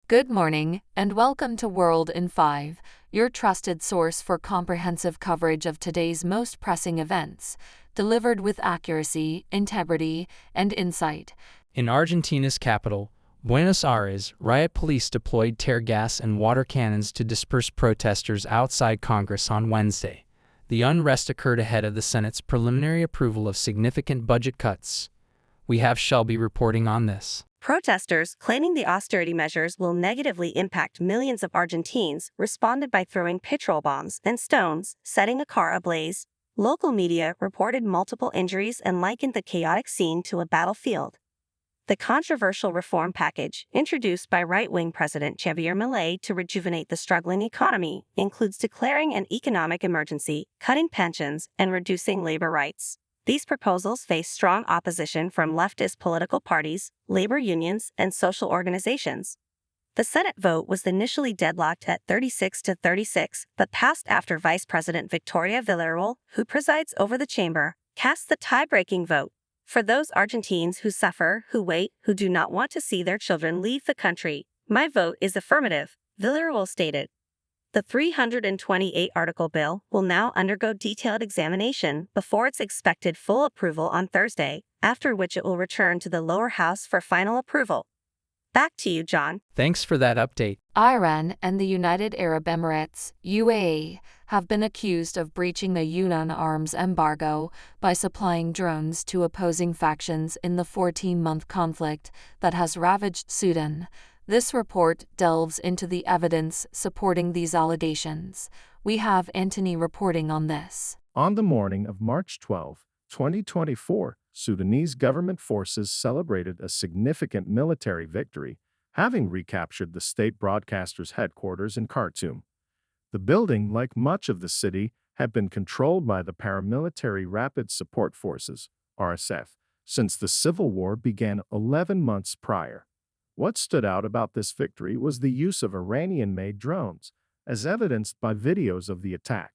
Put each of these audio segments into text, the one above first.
Good morning, and welcome to World in 5, your trusted source for comprehensive coverage of today's most pressing events, delivered with accuracy, integrity, and insight. In Argentina's capital, Buenos Aires, riot police deployed tear gas and water cannons to disperse protesters outside Congress on Wednesday. The unrest occurred ahead of the Senate's preliminary approval of significant budget cuts. We have Shelby reporting on this. Protesters, claiming the austerity measures will negatively impact millions of Argentines, responded by throwing petrol bombs and stones, setting a car ablaze. Local media reported multiple injuries and likened the chaotic scene to a battlefield. The controversial reform package, introduced by right-wing President Javier Milei to rejuvenate the struggling economy, includes declaring an economic emergency, cutting pensions, and reducing labor rights. These proposals face strong opposition from leftist political parties, labor unions, and social organizations. The Senate vote was initially deadlocked at 36-36, but passed after Vice President Victoria Villarreal, who presides over the chamber, cast the tie-breaking vote. For those Argentines who suffer, who wait, who do not want to see their children leave the country, my vote is affirmative, Villarreal stated. The 328-article bill will now undergo detailed examination before its expected full approval on Thursday, after which it will return to the lower house for final approval. Back to you, John. Thanks for that update. Iran and the United Arab Emirates, UAE, have been accused of breaching the UN arms embargo by supplying drones to opposing factions in the 14-month conflict that has ravaged Sudan. This report delves into the evidence supporting these allegations. We have Anthony reporting on this. On the morning of March 12, 2024, Sudanese government forces celebrated a significant military victory, having recaptured the state broadcaster's headquarters in Khartoum. The building, like much of the city, had been controlled by the paramilitary Rapid Support Forces, RSF, since the civil war began 11 months prior. What stood out about this victory was the use of Iranian-made drones, as evidenced by videos of the attack.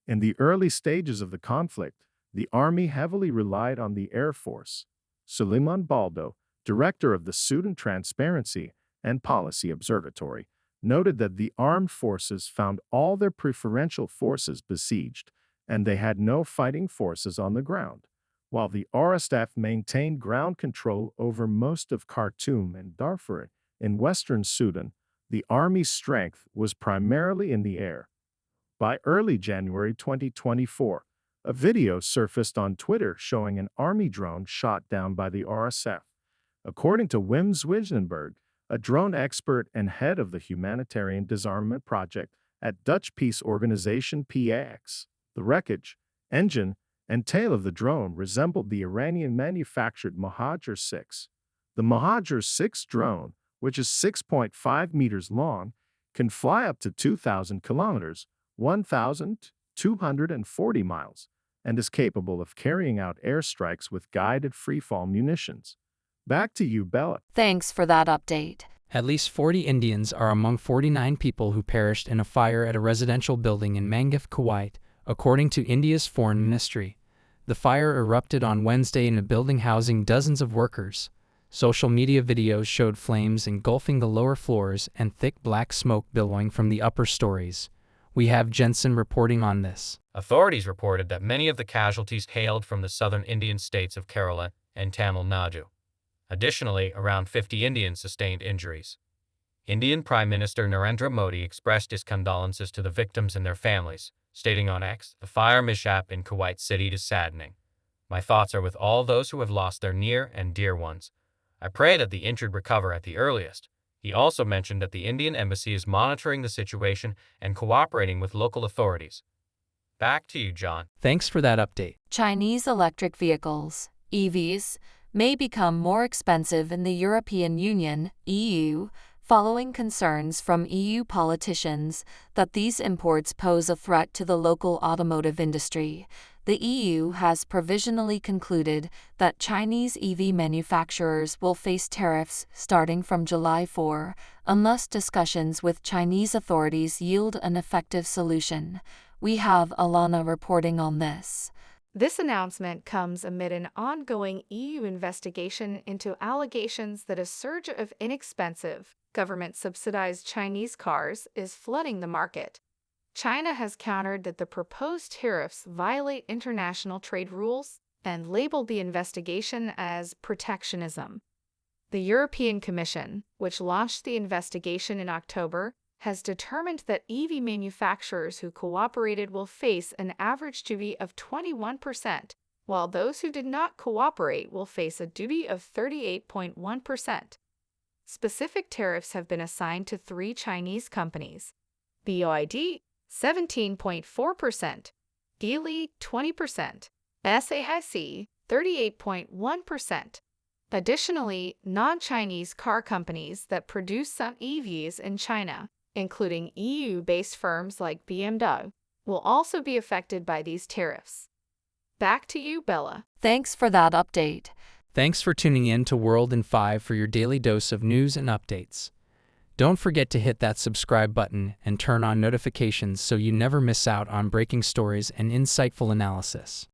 In the early stages of the conflict, the army heavily relied on the Air Force. Suleiman Baldo, director of the Sudan Transparency and Policy Observatory, noted that the armed forces found all their preferential forces besieged, and they had no fighting forces on the ground. While the RSF maintained ground control over most of Khartoum and Darfur in western Sudan, the army's strength was primarily in the air. By early January 2024, a video surfaced on Twitter showing an army drone shot down by the RSF. According to Wim Zwijnenberg, a drone expert and head of the Humanitarian Disarmament Project at Dutch peace organization PAX, the wreckage, engine, and tail of the drone resembled the Iranian-manufactured Mohajer 6. The Mohajer 6 drone, which is 6.5 meters long, can fly up to 2,000 kilometers, 1,240 miles, and is capable of carrying out airstrikes with guided freefall munitions. Back to you, Bella. Thanks for that update. At least 40 Indians are among 49 people who perished in a fire at a residential building in Mangaf, Kuwait, according to India's foreign ministry. The fire erupted on Wednesday in a building housing dozens of workers. Social media videos showed flames engulfing the lower floors and thick black smoke billowing from the upper stories. We have Jensen reporting on this. Authorities reported that many of the casualties hailed from the southern Indian states of Kerala and Tamil Nadu. Additionally, around 50 Indians sustained injuries. Indian Prime Minister Narendra Modi expressed his condolences to the victims and their families, stating on X, "The fire mishap in Kuwait City is saddening. My thoughts are with all those who have lost their near and dear ones. I pray that the injured recover at the earliest." He also mentioned that the Indian embassy is monitoring the situation and cooperating with local authorities. Back to you, John. Thanks for that update. Chinese electric vehicles, EVs, may become more expensive in the European Union, EU, following concerns from EU politicians that these imports pose a threat to the local automotive industry. The EU has provisionally concluded that Chinese EV manufacturers will face tariffs starting from July 4, unless discussions with Chinese authorities yield an effective solution. We have Alana reporting on this. This announcement comes amid an ongoing EU investigation into allegations that a surge of inexpensive, government-subsidized Chinese cars is flooding the market. China has countered that the proposed tariffs violate international trade rules and labeled the investigation as protectionism. The European Commission, which launched the investigation in October, has determined that EV manufacturers who cooperated will face an average duty of 21%, while those who did not cooperate will face a duty of 38.1%. Specific tariffs have been assigned to 3 Chinese companies: BYD 17.4%, Geely 20%, SAIC 38.1%. Additionally, non-Chinese car companies that produce some EVs in China, including EU-based firms like BMW, will also be affected by these tariffs. Back to you, Bella. Thanks for that update. Thanks for tuning in to World in 5 for your daily dose of news and updates. Don't forget to hit that subscribe button and turn on notifications so you never miss out on breaking stories and insightful analysis.